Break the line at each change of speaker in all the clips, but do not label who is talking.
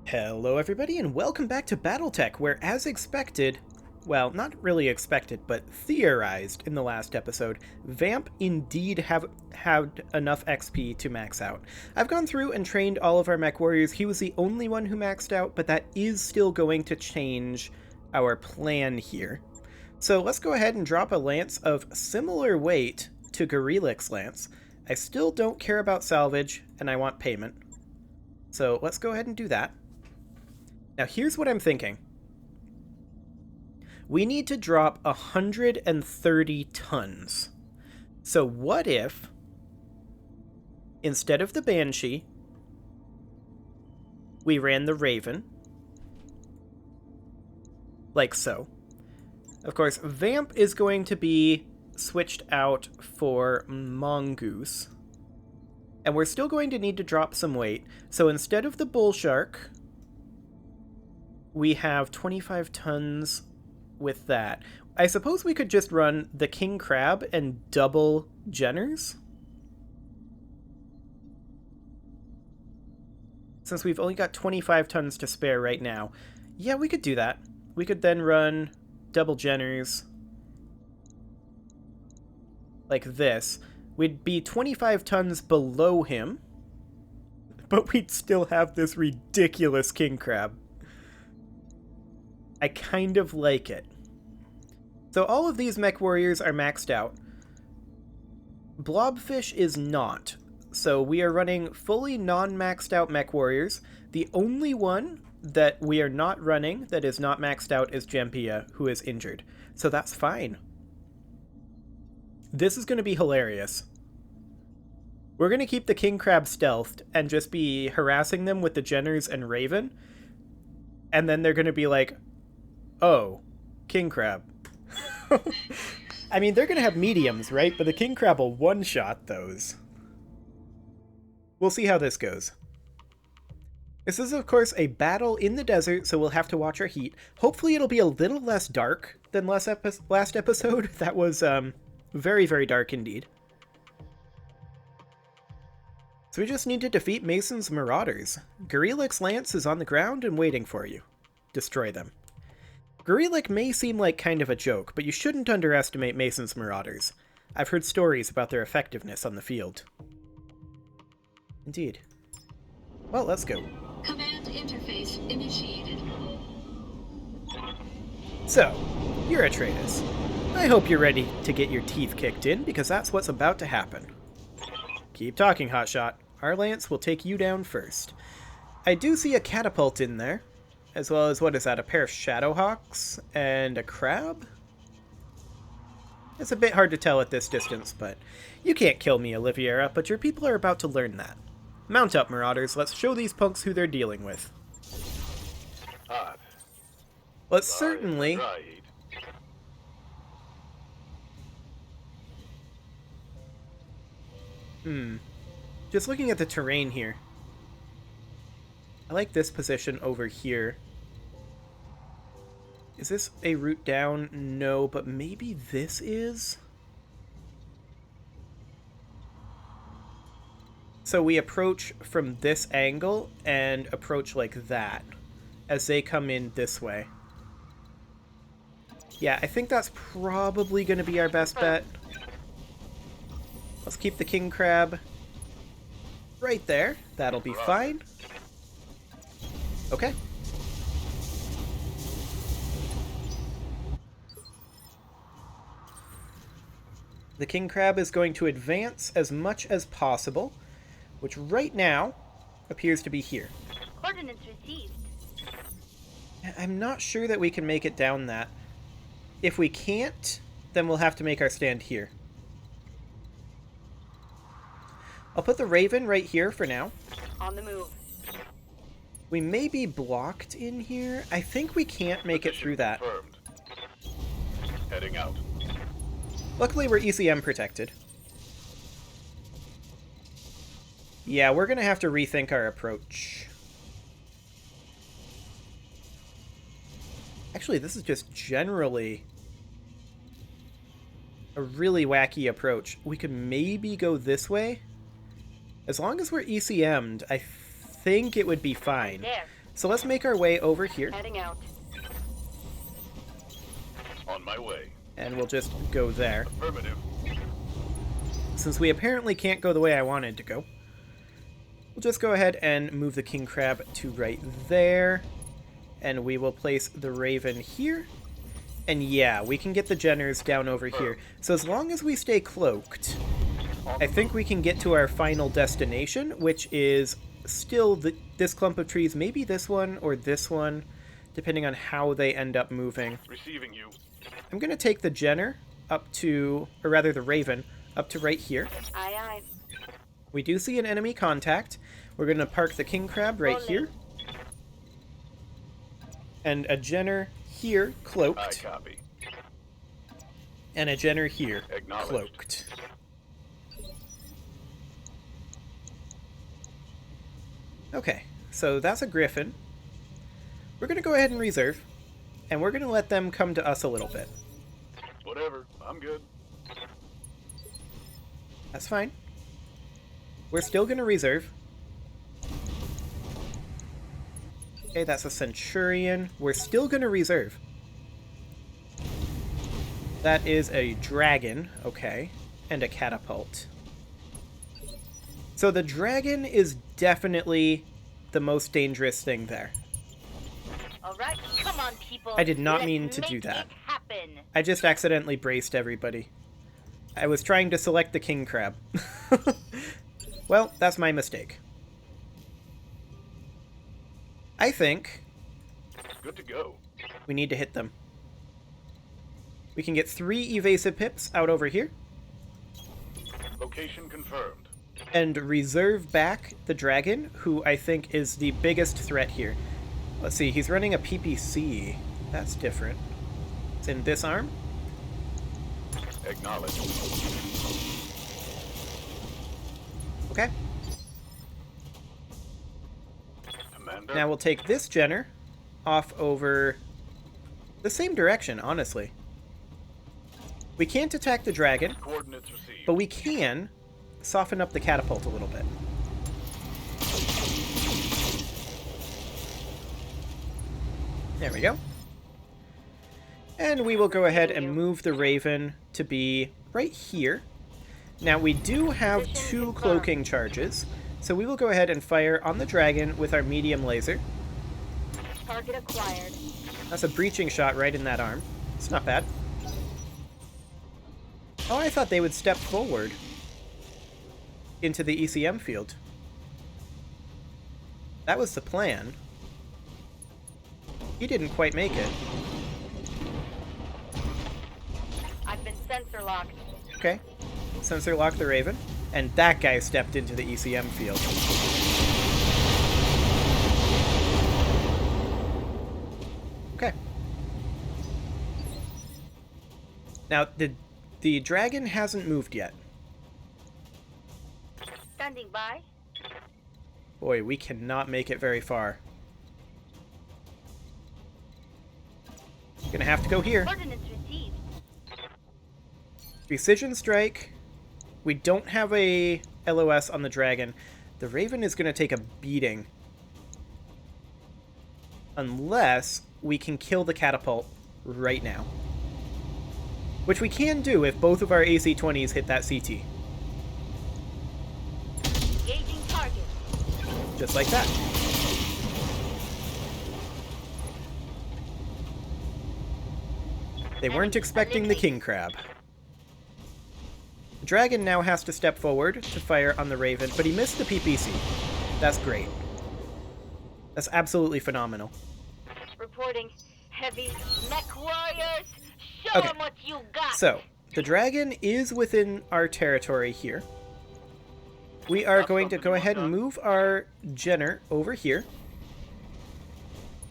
Hello everybody and welcome back to BattleTech, where as expected, well, not really expected, but theorized in the last episode, Vamp indeed have had enough XP to max out. I've gone through and trained all of our mech warriors. He was the only one who maxed out, but that is still going to change our plan here. So let's go ahead and drop a lance of similar weight to Gorillik's lance. I still don't care about salvage, and I want payment. So let's go ahead and do that. Now here's what I'm thinking. We need to drop 130 tons. So what if, instead of the Banshee, we ran the Raven, like so. Of course, Vamp is going to be switched out for Mongoose, and we're still going to need to drop some weight. So instead of the Bull Shark, we have 25 tons with that. I suppose we could just run the King Crab and double Jenners, since we've only got 25 tons to spare right now. Yeah, we could do that. We could then run double Jenners like this. We'd be 25 tons below him, but we'd still have this ridiculous King Crab. I kind of like it. So all of these mech warriors are maxed out. Blobfish is not. So we are running fully non-maxed out mech warriors. The only one that we are not running that is not maxed out is Jampia, who is injured. So that's fine. This is going to be hilarious. We're going to keep the King Crab stealthed and just be harassing them with the Jenners and Raven. And then they're going to be like, oh, King Crab. I mean, they're going to have mediums, right? But the King Crab will one-shot those. We'll see how this goes. This is, of course, a battle in the desert, so we'll have to watch our heat. Hopefully it'll be a little less dark than last episode. That was very, very dark indeed. So we just need to defeat Mason's Marauders. Gorillik's lance is on the ground and waiting for you. Destroy them. Gorillik may seem like kind of a joke, but you shouldn't underestimate Mason's Marauders. I've heard stories about their effectiveness on the field. Indeed. Well, let's go.
Command interface initiated.
So, you're Atraitus. I hope you're ready to get your teeth kicked in, because that's what's about to happen. Keep talking, Hotshot. Our lance will take you down first. I do see a catapult in there, as well as, what is that, a pair of Shadowhawks and a crab? It's a bit hard to tell at this distance, but you can't kill me, Oliviera, but your people are about to learn that. Mount up, Marauders. Let's show these punks who they're dealing with. Let's certainly... Just looking at the terrain here. I like this position over here. Is this a route down? No, but maybe this is? So we approach from this angle and approach like that as they come in this way. Yeah, I think that's probably going to be our best bet. Let's keep the King Crab right there. That'll be fine. Okay. The King Crab is going to advance as much as possible, which right now appears to be here.
Coordinates received.
I'm not sure that we can make it down that. If we can't, then we'll have to make our stand here. I'll put the Raven right here for now.
On the move.
We may be blocked in here. I think we can't make it through that.
Confirmed. Heading out.
Luckily, we're ECM protected. Yeah, we're going to have to rethink our approach. Actually, this is just generally a really wacky approach. We could maybe go this way. As long as we're ECM'd, I think it would be fine.
There.
So let's make our way over here.
Heading out.
On my way.
And we'll just go there.
Affirmative.
Since we apparently can't go the way I wanted to go, we'll just go ahead and move the king crab to right there. And we will place the raven here. And yeah, we can get the Jenners down over here. So as long as we stay cloaked, I think we can get to our final destination, which is still this clump of trees. Maybe this one or this one, depending on how they end up moving.
Receiving you.
I'm going to take the Jenner up to, or rather the raven, up to right here.
Aye, aye.
We do see an enemy contact. We're going to park the king crab right here. And a Jenner here,
I
cloaked.
copy.
And a Jenner here,
Acknowledged.
cloaked. Okay, so that's a griffin. We're going to go ahead and reserve. And we're going to let them come to us a little bit.
Whatever. I'm good.
That's fine. We're still going to reserve. Okay, that's a centurion. We're still going to reserve. That is a dragon, okay, and a catapult. So the dragon is definitely the most dangerous thing there.
All right, come on, people.
I did not
Let's
mean to
make
do that.
it happen.
I just accidentally braced everybody. I was trying to select the king crab. Well, that's my mistake. I think
Good to go.
we need to hit them. We can get 3 evasive pips out over here
Location confirmed.
and reserve back the dragon, who I think is the biggest threat here. Let's see, he's running a PPC. That's different. It's in this arm.
Acknowledged.
Okay.
Commander.
Now we'll take this Jenner off over the same direction, honestly. We can't attack the dragon,
Coordinates received.
but we can soften up the catapult a little bit. There we go. And we will go ahead and move the raven to be right here. Now we do have 2 cloaking charges, so we will go ahead and fire on the dragon with our medium laser.
Target acquired.
That's a breaching shot right in that arm. It's not bad. Oh, I thought they would step forward into the ECM field. That was the plan. He didn't quite make it.
I've been sensor locked.
Okay. Sensor lock the raven. And that guy stepped into the ECM field. Okay. Now, the dragon hasn't moved yet.
Standing by.
Boy, we cannot make it very far. Gonna have to go here.
Ordnance received.
Precision strike. We don't have a LOS on the dragon. The raven is gonna take a beating. Unless we can kill the catapult right now. Which we can do if both of our AC-20s hit that CT.
Engaging target.
Just like that. They weren't expecting the king crab. The dragon now has to step forward to fire on the raven, but he missed the PPC. That's great. That's absolutely phenomenal.
Reporting heavy mech warriors. Show
Okay.
them what you got.
So, the dragon is within our territory here. We are going to go ahead and move our Jenner over here.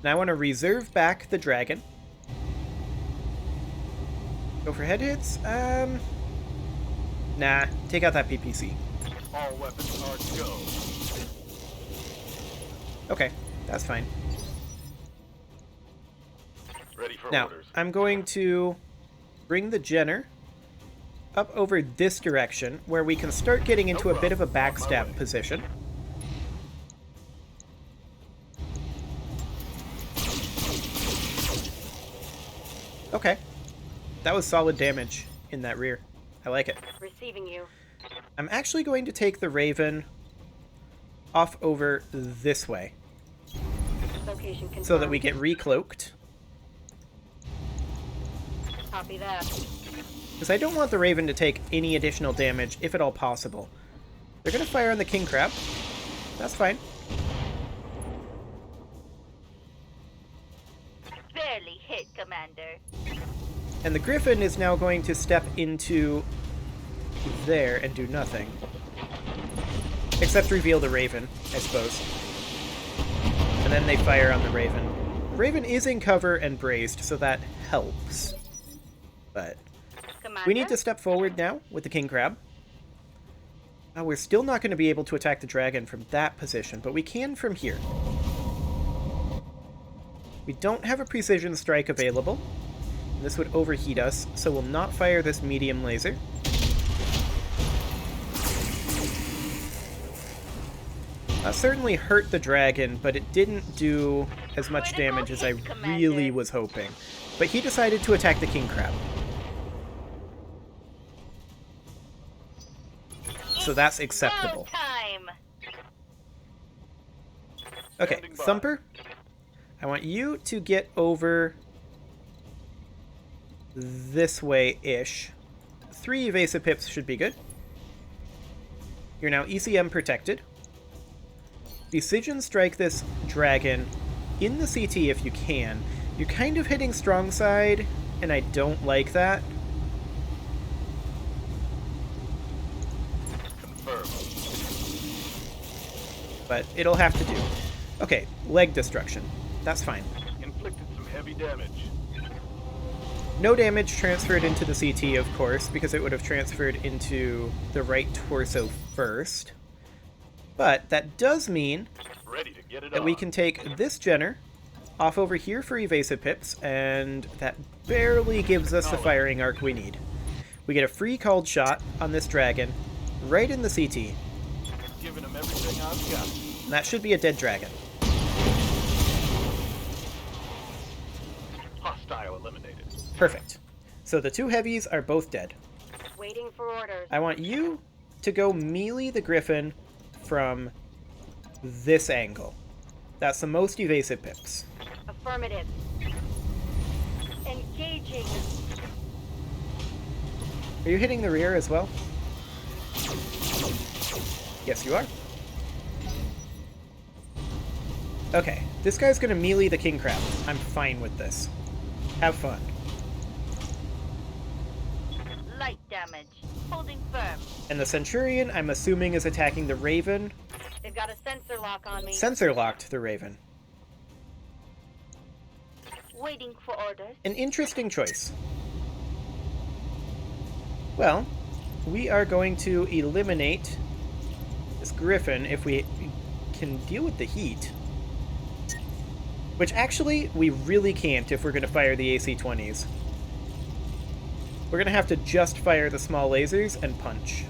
Now I want to reserve back the dragon. Go for head hits? Nah, take out that PPC.
All weapons are go.
Okay, that's fine.
Ready for
Now,
orders.
I'm going to bring the Jenner up over this direction, where we can start getting into a bit of a backstab position. Okay. That was solid damage in that rear. I like it.
Receiving you.
I'm actually going to take the Raven off over this way
Location confirmed.
so that we get recloaked.
Copy that.
Because I don't want the Raven to take any additional damage, if at all possible. They're going to fire on the King Crab. That's fine.
Barely hit, Commander.
And the Griffin is now going to step into there and do nothing. Except reveal the Raven, I suppose. And then they fire on the Raven. The Raven is in cover and braced, so that helps. But
Commander?
we need to step forward now with the King Crab. We're still not going to be able to attack the dragon from that position, but we can from here. We don't have a precision strike available. This would overheat us, so we'll not fire this medium laser. That certainly hurt the dragon, but it didn't do as much damage as I really was hoping. But he decided to attack the King Crab. So that's acceptable.
Time.
Okay, Thumper, I want you to get over this way-ish. 3 evasive pips should be good. You're now ECM protected. Precision strike this dragon in the CT if you can. You're kind of hitting strong side, and I don't like that.
Confirmed.
But it'll have to do. Okay, leg destruction. That's fine.
Inflicted some heavy damage.
No damage transferred into the CT, of course, because it would have transferred into the right torso first. But that does mean
Ready to get it
that
on.
we can take this Jenner off over here for evasive pips, and that barely gives us the firing arc we need. We get a free called shot on this dragon, right in the CT.
Giving him everything I've got.
And that should be a dead dragon.
Hostile eliminated.
Perfect. So the 2 heavies are both dead.
Waiting for orders.
I want you to go melee the Griffin from this angle. That's the most evasive pips.
Affirmative. Engaging.
Are you hitting the rear as well? Yes, you are. Okay, this guy's gonna melee the King Crab. I'm fine with this. Have fun.
Light damage. Holding firm.
And the Centurion, I'm assuming, is attacking the Raven.
They've got a sensor lock on me.
Sensor locked the Raven.
Waiting for orders.
An interesting choice. Well, we are going to eliminate this Griffin if we can deal with the heat. Which actually, we really can't if we're going to fire the AC-20s. We're going to have to just fire the small lasers and punch.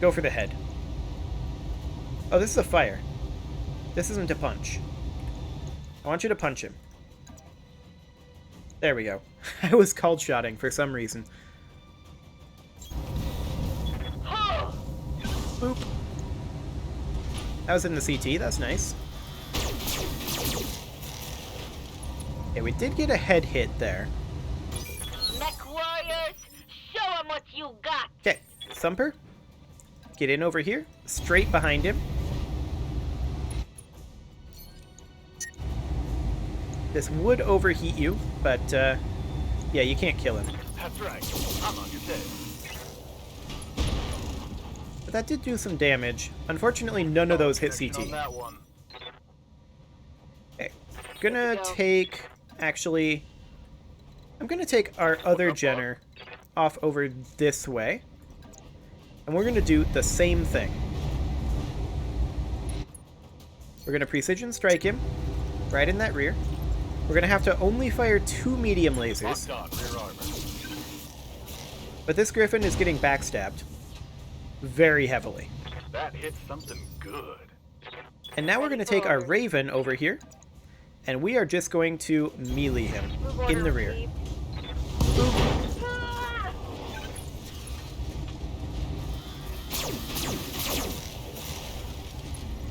Go for the head. Oh, this is a fire. This isn't a punch. I want you to punch him. There we go. I was called shotting for some reason. Boop. That was in the CT, that's nice. Okay, we did get a head hit there.
Mech warriors, show them what you got.
Okay, Thumper, get in over here, straight behind him. This would overheat you, but yeah, you can't kill him.
That's right. I'm on your tail.
But that did do some damage. Unfortunately, none of those hit
Protection on
CT.
that one.
Okay, gonna take, actually, I'm gonna take our other Jenner off over this way. And we're gonna do the same thing. We're gonna precision strike him, right in that rear. We're gonna have to only fire 2 medium lasers.
Locked on, rear armor.
But this Griffin is getting backstabbed very heavily.
That hit something good.
And now we're going to take our Raven over here and we are just going to melee him
Move
in
order
the rear.
received. Ah!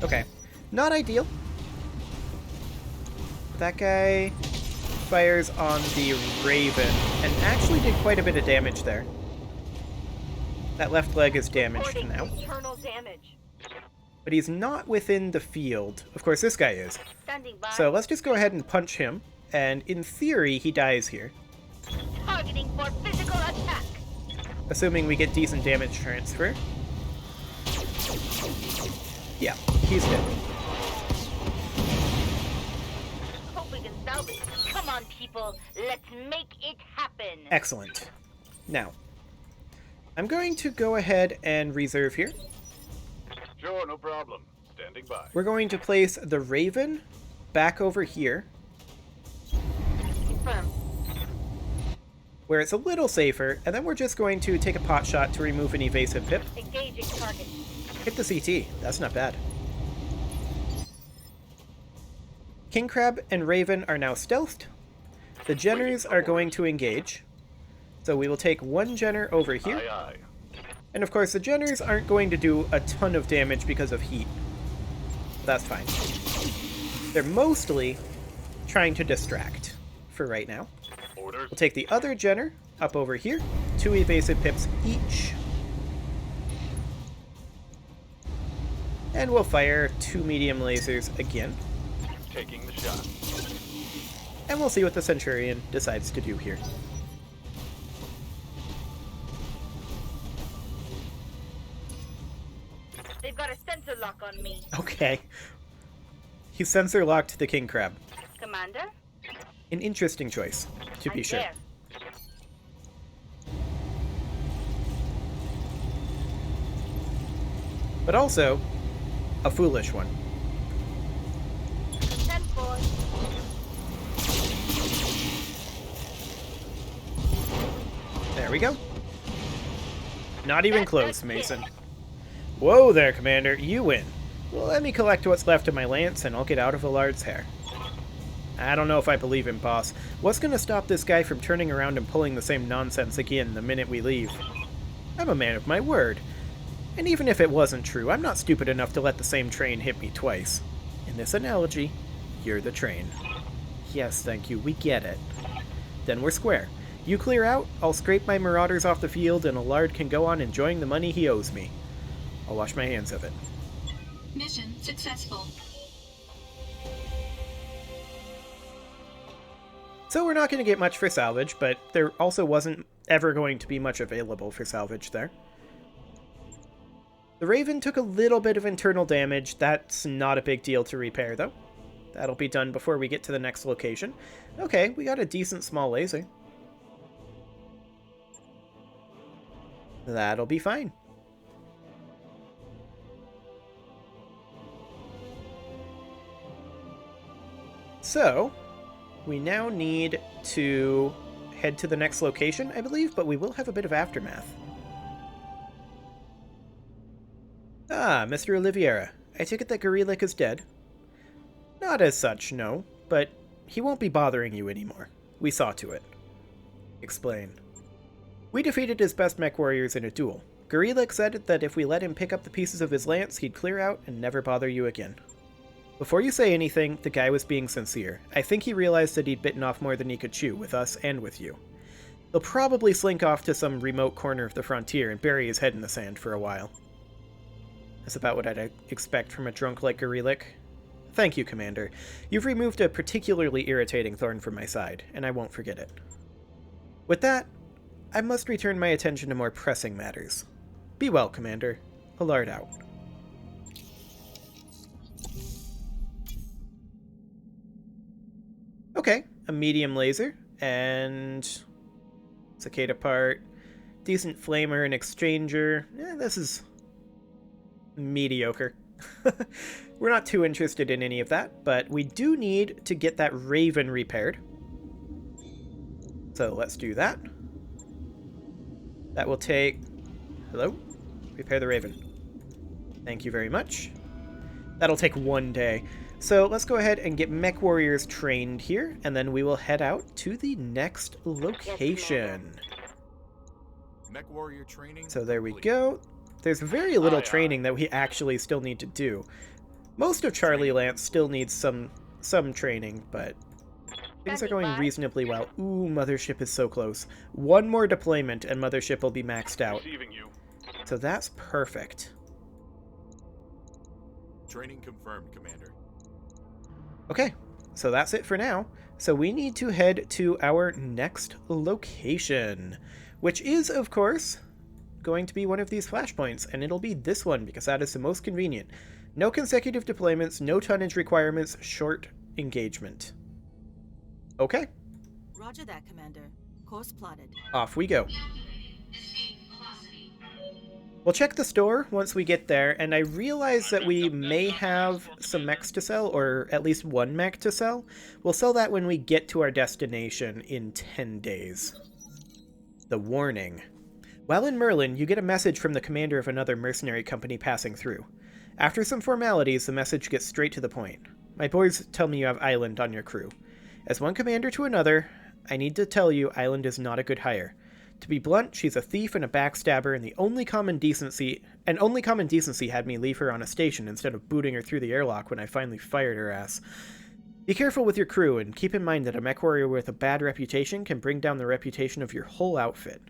Okay, not ideal. That guy fires on the Raven and actually did quite a bit of damage there. That left leg is damaged
Reporting
now,
internal damage.
but he's not within the field. Of course, this guy is.
Standing by.
So let's just go ahead and punch him, and in theory, he dies here.
Targeting for physical attack.
Assuming we get decent damage transfer. Yeah, he's dead.
Hope we can salvage. Come on, people. Let's make it happen.
Excellent. Now, I'm going to go ahead and reserve here.
Sure, no problem. Standing by.
We're going to place the Raven back over here,
Confirm.
where it's a little safer, and then we're just going to take a pot shot to remove an evasive pip.
Engaging target.
Hit the CT. That's not bad. King Crab and Raven are now stealthed. The Jenners are going to engage. So we will take one Jenner over here.
Aye, aye.
And of course, the Jenners aren't going to do a ton of damage because of heat. That's fine. They're mostly trying to distract for right now.
Orders.
We'll take the other Jenner up over here. 2 evasive pips each. And we'll fire 2 medium lasers again.
Taking the shot.
And we'll see what the Centurion decides to do here.
They've got a sensor lock on me.
Okay. He sensor locked the King Crab.
Commander?
An interesting choice, to be
I'm
sure.
there.
But also, a foolish one.
10-4.
There we go. Not even close, Mason. Whoa there, Commander. You win. Well, let me collect what's left of my lance, and I'll get out of Allard's hair. I don't know if I believe him, boss. What's gonna stop this guy from turning around and pulling the same nonsense again the minute we leave? I'm a man of my word. And even if it wasn't true, I'm not stupid enough to let the same train hit me twice. In this analogy, you're the train. Yes, thank you, we get it. Then we're square. You clear out, I'll scrape my marauders off the field, and Allard can go on enjoying the money he owes me. I'll wash my hands of it.
Mission successful.
So we're not going to get much for salvage, but there also wasn't ever going to be much available for salvage there. The Raven took a little bit of internal damage. That's not a big deal to repair, though. That'll be done before we get to the next location. Okay, we got a decent small laser. That'll be fine. So, we now need to head to the next location, I believe, but we will have a bit of aftermath. Ah, Mr. Oliveira. I take it that Gorillic is dead. Not as such, no, but he won't be bothering you anymore. We saw to it. Explain. We defeated his best mech warriors in a duel. Gorillic said that if we let him pick up the pieces of his lance, he'd clear out and never bother you again. Before you say anything, the guy was being sincere. I think he realized that he'd bitten off more than he could chew, with us and with you. He'll probably slink off to some remote corner of the frontier and bury his head in the sand for a while. That's about what I'd expect from a drunk like Gorillic. Thank you, Commander. You've removed a particularly irritating thorn from my side, and I won't forget it. With that, I must return my attention to more pressing matters. Be well, Commander. Allard out. Okay, a medium laser, and cicada part, decent flamer and exchanger. This is mediocre. We're not too interested in any of that, but we do need to get that Raven repaired. So let's do that. That will take... Hello? Repair the Raven. Thank you very much. That'll take one day. So let's go ahead and get mech warriors trained here, and then we will head out to the next location.
Mech warrior training.
So there we
complete.
go. There's very little
Aye, aye.
training that we actually still need to do. Most of Charlie Lance still needs some training, but things are
Standing
going
by.
reasonably well. Ooh, Mothership is so close. One more deployment and Mothership will be maxed out.
Receiving you.
So that's perfect.
Training confirmed, Commander.
Okay, so that's it for now. So we need to head to our next location, which is, of course, going to be one of these flashpoints, and it'll be this one because that is the most convenient. No consecutive deployments, no tonnage requirements, short engagement. Okay,
Roger that, Commander. Course plotted.
off we go. We'll check the store once we get there, and I realize that we may have some mechs to sell, or at least one mech to sell. We'll sell that when we get to our destination in 10 days. The warning. While in Merlin, you get a message from the commander of another mercenary company passing through. After some formalities, the message gets straight to the point. My boys tell me you have Island on your crew. As one commander to another, I need to tell you Island is not a good hire. To be blunt, she's a thief and a backstabber, and only common decency had me leave her on a station instead of booting her through the airlock when I finally fired her ass. Be careful with your crew, and keep in mind that a mech warrior with a bad reputation can bring down the reputation of your whole outfit.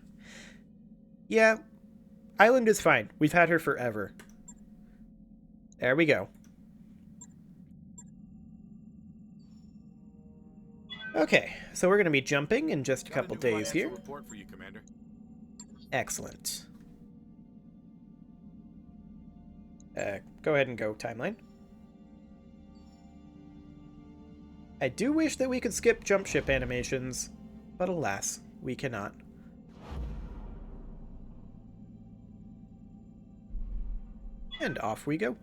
Yeah, Island is fine. We've had her forever. There we go. Okay, so we're going to be jumping in just a couple
Got a new
days
financial
here.
Report for you, Commander.
Excellent. Go ahead and go timeline. I do wish that we could skip jump ship animations, but alas, we cannot. And off we go.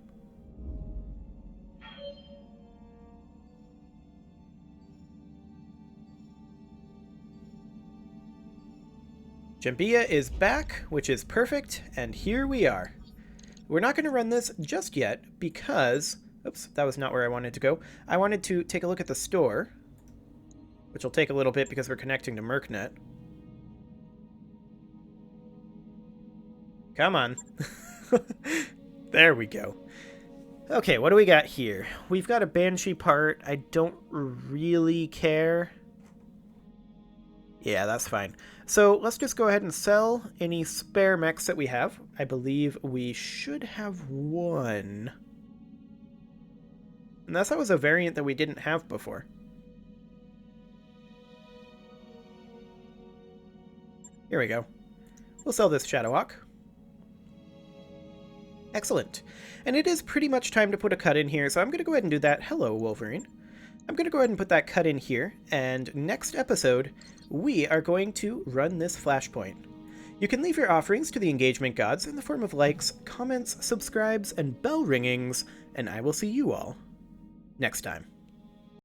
Jambia is back, which is perfect, and here we are. We're not going to run this just yet because... Oops, that was not where I wanted to go. I wanted to take a look at the store, which will take a little bit because we're connecting to MercNet. Come on. There we go. Okay, what do we got here? We've got a Banshee part. I don't really care. Yeah, that's fine. So let's just go ahead and sell any spare mechs that we have. I believe we should have one. Unless that was a variant that we didn't have before. Here we go. We'll sell this Shadowhawk. Excellent. And it is pretty much time to put a cut in here, so I'm going to go ahead and do that. Hello, Wolverine. I'm going to go ahead and put that cut in here, and next episode, we are going to run this flashpoint. You can leave your offerings to the engagement gods in the form of likes, comments, subscribes, and bell ringings, and I will see you all next time.